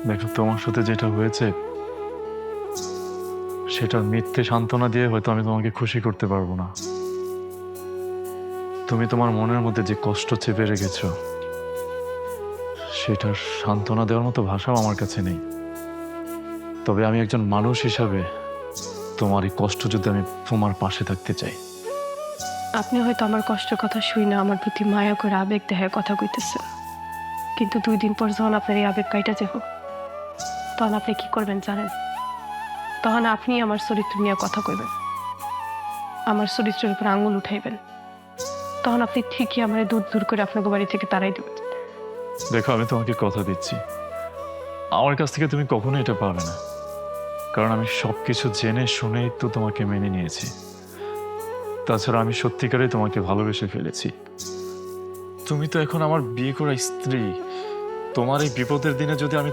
দেখো, তোমার সাথে যেটা হয়েছে সেটার মিথ্যে সান্ত্বনা দিয়ে হয়তো আমি তোমাকে খুশি করতে পারবো না। তুমি তোমার মনের মধ্যে যে কষ্ট চেপে রেখেছো সেটার সান্ত্বনা দেওয়ার মতো ভাষাও আমার কাছে নেই। তবে আমি একজন মানুষ হিসাবে তোমার এই কষ্ট যদি আমি তোমার পাশে থাকতে চাই। আপনি হয়তো আমার কষ্টের কথা শুই না আমার প্রতি মায়া করে আবেগ দেখায় কথা কইতেছেন, কিন্তু 2 দিন পর যখন আপনার এই আবেগ কাইটা যাব, তখন আপনি কি করবেন জানেন? তখন আপনি আমার চরিত্র নিয়ে কথা কইবেন, আমার চরিত্রের উপর আঙুল উঠাইবেন। তখন আপনি ঠিকই আমার দূর দূর করে আপনাকে বাড়ি থেকে তাড়াই দেবেন। দেখো, আমি তোমাকে কথা দিচ্ছি, আমার কাছ থেকে তুমি কখনো এটা পাবে না। কারণ আমি সবকিছু জেনে শুনেই তো তোমাকে মেনে নিয়েছি। তাছাড়া আমি সত্যিকারেই তোমাকে ভালোবেসে ফেলেছি। তুমি তো এখন আমার বিয়ে করা স্ত্রী। তোমার এই বিপদের দিনে যদি আমি